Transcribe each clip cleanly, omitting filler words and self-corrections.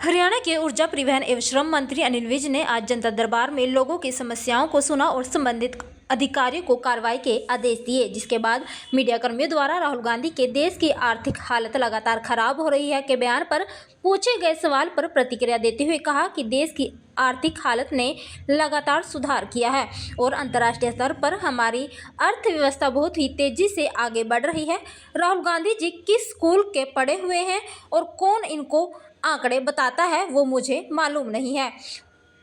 हरियाणा के ऊर्जा परिवहन एवं श्रम मंत्री अनिल विज ने आज जनता दरबार में लोगों की समस्याओं को सुना और संबंधित अधिकारियों को कार्रवाई के आदेश दिए, जिसके बाद मीडिया कर्मियों द्वारा राहुल गांधी के देश की आर्थिक हालत लगातार खराब हो रही है के बयान पर पूछे गए सवाल पर प्रतिक्रिया देते हुए कहा कि देश की आर्थिक हालत ने लगातार सुधार किया है और अंतर्राष्ट्रीय स्तर पर हमारी अर्थव्यवस्था बहुत ही तेजी से आगे बढ़ रही है। राहुल गांधी जी किस स्कूल के पढ़े हुए हैं और कौन इनको आंकड़े बताता है वो मुझे मालूम नहीं है।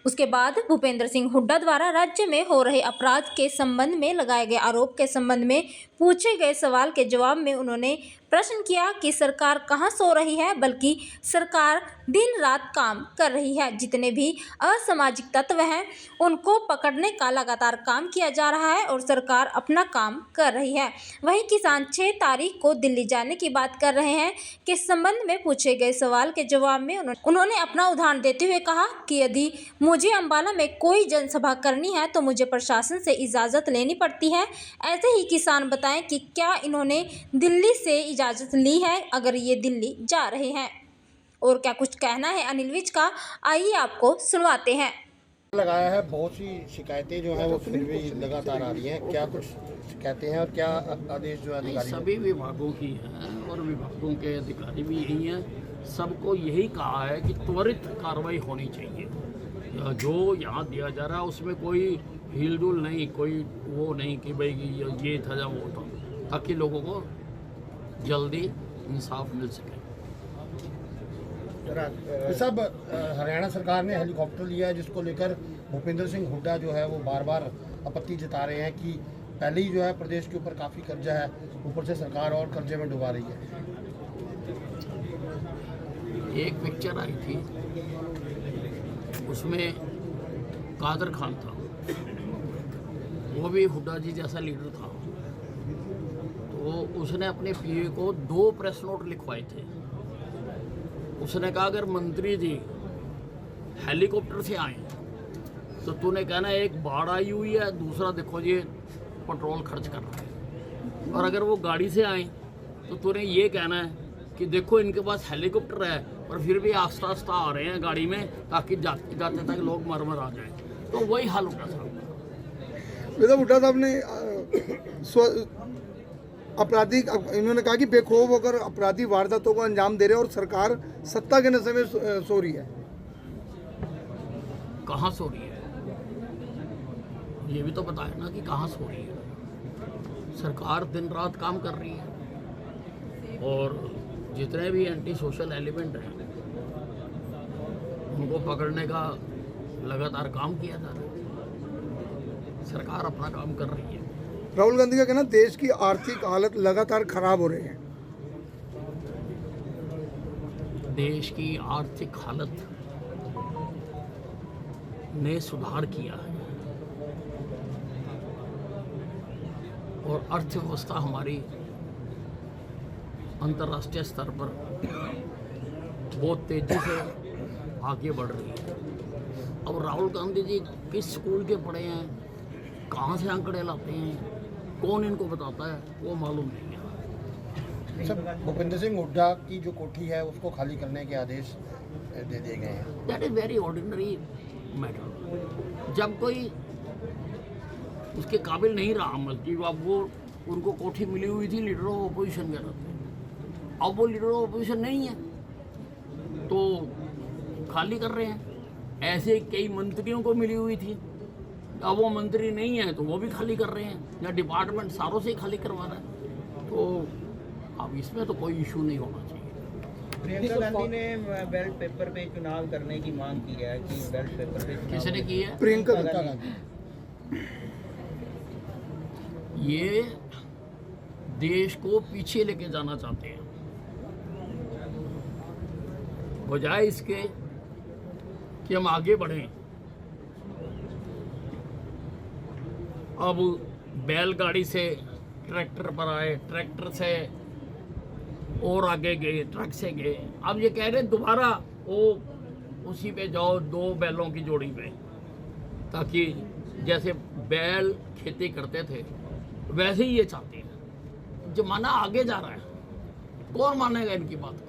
उसके बाद भूपेंद्र सिंह हुड्डा द्वारा राज्य में हो रहे अपराध के संबंध में लगाए गए आरोप के संबंध में पूछे गए सवाल के जवाब में उन्होंने प्रश्न किया कि सरकार कहां सो रही है, बल्कि सरकार दिन रात काम कर रही है। जितने भी असामाजिक तत्व हैं उनको पकड़ने का लगातार काम किया जा रहा है और सरकार अपना काम कर रही है। वहीं किसान 6 तारीख को दिल्ली जाने की बात कर रहे हैं के संबंध में पूछे गए सवाल के जवाब में उन्होंने अपना उदाहरण देते हुए कहा कि यदि मुझे अंबाला में कोई जनसभा करनी है तो मुझे प्रशासन से इजाज़त लेनी पड़ती है। ऐसे ही किसान बताएं कि क्या इन्होंने दिल्ली से इजाज़त ली है अगर ये दिल्ली जा रहे हैं, और क्या कुछ कहना है अनिल विज का, आइए आपको सुनवाते हैं। लगाया है, बहुत सी शिकायतें जो हैं वो फिर भी लगातार आ रही हैं, क्या कुछ कहते हैं और क्या आदेश जो अधिकारी सभी विभागों की हैं और विभागों के अधिकारी भी यही हैं। सबको यही कहा है कि त्वरित कार्रवाई होनी चाहिए। जो यहाँ दिया जा रहा है उसमें कोई हिलडुल नहीं, कोई वो नहीं कि भाई ये था या वो था, ताकि लोगों को जल्दी इंसाफ मिल सके। सब हरियाणा सरकार ने हेलीकॉप्टर लिया है, जिसको लेकर भूपेंद्र सिंह हुड्डा जो है वो बार बार आपत्ति जता रहे हैं कि पहले ही जो है प्रदेश के ऊपर काफ़ी कर्जा है, ऊपर से सरकार और कर्जे में डुबा रही है। एक पिक्चर आई थी, उसमें कादर खान था, वो भी हुड्डा जी जैसा लीडर था। तो उसने अपने पीए को 2 प्रेस नोट लिखवाए थे। उसने कहा अगर मंत्री जी हेलीकॉप्टर से आए तो तूने कहना एक बाढ़ आई हुई है, दूसरा देखो ये पेट्रोल खर्च कर रहा है, और अगर वो गाड़ी से आए तो तूने ये कहना है कि देखो इनके पास हेलीकॉप्टर है और फिर भी आस्ता आस्ता आ रहे हैं गाड़ी में ताकि जाते जाते तक लोग मर आ जाए। तो वही हाल हुड्डा साहब। हुड्डा साहब ने आपराधिक, इन्होंने कहा कि बेखौफ होकर अपराधी वारदातों को अंजाम दे रहे हैं और सरकार सत्ता के नशे में सो रही है। कहाँ सो रही है ये भी तो बताए ना कि कहाँ सो रही है। सरकार दिन रात काम कर रही है और जितने भी एंटी सोशल एलिमेंट हैं उनको पकड़ने का लगातार काम किया जा रहा है। सरकार अपना काम कर रही है। राहुल गांधी का कहना देश की आर्थिक हालत लगातार खराब हो रही है। देश की आर्थिक हालत ने सुधार किया है और अर्थव्यवस्था हमारी अंतर्राष्ट्रीय स्तर पर बहुत तेजी से आगे बढ़ रही है। अब राहुल गांधी जी किस स्कूल के पढ़े हैं, कहाँ से आंकड़े लाते हैं, कौन इनको बताता है, वो मालूम नहीं है। सब भूपेंद्र सिंह हुड्डा की जो कोठी है उसको खाली करने के आदेश दे दिए गए हैं। That is very ordinary matter. जब कोई उसके काबिल नहीं रहा, मतलब अब वो उनको कोठी मिली हुई थी लीडर ऑफ अपोजिशन के नाते, अब वो लीडर ऑफ अपोजिशन नहीं है तो खाली कर रहे हैं। ऐसे कई मंत्रियों को मिली हुई थी, अब वो मंत्री नहीं है तो वो भी खाली कर रहे हैं, या डिपार्टमेंट सारों से ही खाली करवा रहा है। तो अब इसमें तो कोई इशू नहीं होना चाहिए। प्रियंका गांधी ने बैलेट पेपर पे चुनाव करने की मांग की है कि बैलेट पेपर पे किसने की है? प्रियंका गांधी। ये देश को पीछे लेके जाना चाहते हैं, बजाय इसके कि हम आगे बढ़ें। अब बैलगाड़ी से ट्रैक्टर पर आए, ट्रैक्टर से और आगे गए, ट्रक से गए। अब ये कह रहे दोबारा वो उसी पे जाओ, 2 बैलों की जोड़ी पे, ताकि जैसे बैल खेती करते थे वैसे ही ये चाहते हैं। जमाना आगे जा रहा है, कौन मानेगा इनकी बात को?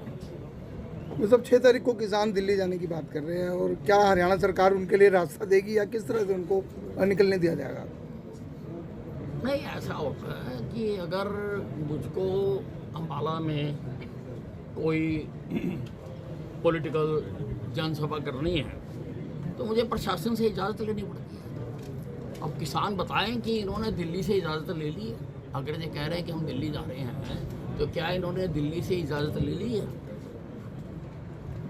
मतलब 6 तारीख को किसान दिल्ली जाने की बात कर रहे हैं, और क्या हरियाणा सरकार उनके लिए रास्ता देगी या किस तरह से उनको निकलने दिया जाएगा? नहीं, ऐसा होता है कि अगर मुझको अम्बाला में कोई पॉलिटिकल जनसभा करनी है तो मुझे प्रशासन से इजाज़त लेनी पड़ती है। अब किसान बताएं कि इन्होंने दिल्ली से इजाज़त ले ली है। अगर ये कह रहे हैं कि हम दिल्ली जा रहे हैं तो क्या इन्होंने दिल्ली से इजाज़त ले ली है?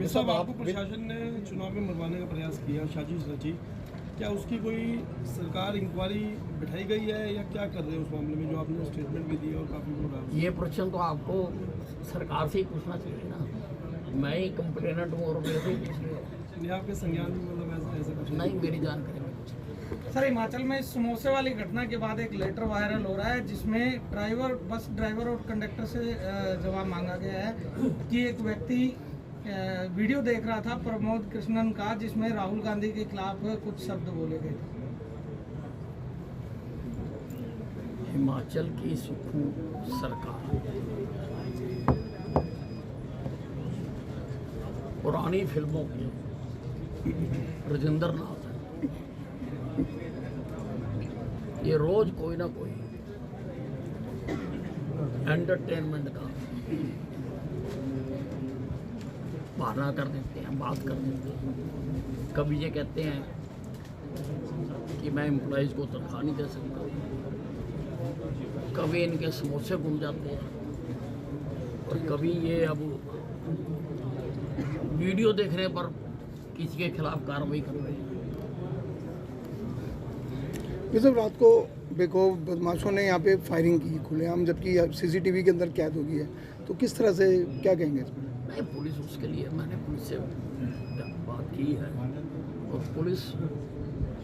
साहब, आपको प्रशासन ने चुनाव में मरवाने का प्रयास किया, साजिश रची, क्या उसकी कोई सरकार इंक्वायरी बिठाई गई है या क्या कर रहे हैं उस मामले में, जो आपने स्टेटमेंट भी दिया और काफ़ी लोग? ये प्रश्न तो आपको सरकार से ही पूछना चाहिए ना, मैं ही कंप्लेनेंट हूँ और मेरे से ही पूछ रहे हो। नहीं, आपके संज्ञान में मतलब ऐसा कुछ नहीं, मेरी जानकारी में कुछ। सर, हिमाचल में इस समोसे वाली घटना के बाद एक लेटर वायरल हो रहा है जिसमें बस ड्राइवर और कंडक्टर से जवाब मांगा गया है कि एक व्यक्ति वीडियो देख रहा था प्रमोद कृष्णन का, जिसमें राहुल गांधी के खिलाफ कुछ शब्द बोले गए थे। हिमाचल की सुखू सरकार पुरानी फिल्मों के राजेंद्र नाथ है, ये रोज कोई ना कोई एंटरटेनमेंट का बहाना कर देते हैं, बात कर देते हैं। कभी ये कहते हैं कि मैं एम्प्लॉइज़ को तनख्वाह नहीं दे सकता, कभी इनके समोसे घूम जाते हैं, और कभी ये अब वीडियो देखने पर किसी के खिलाफ कार्रवाई कर रहे हैं। ये सब रात को बेखौफ बदमाशों ने यहाँ पे फायरिंग की खुलेआम, जबकि सीसीटीवी के अंदर कैद हो गई है, तो किस तरह से क्या कहेंगे इसमें? नहीं, पुलिस उसके लिए, मैंने पुलिस से बात की है और पुलिस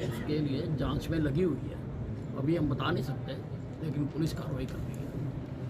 उसके लिए जांच में लगी हुई है। अभी हम बता नहीं सकते, लेकिन पुलिस कार्रवाई कर रही है।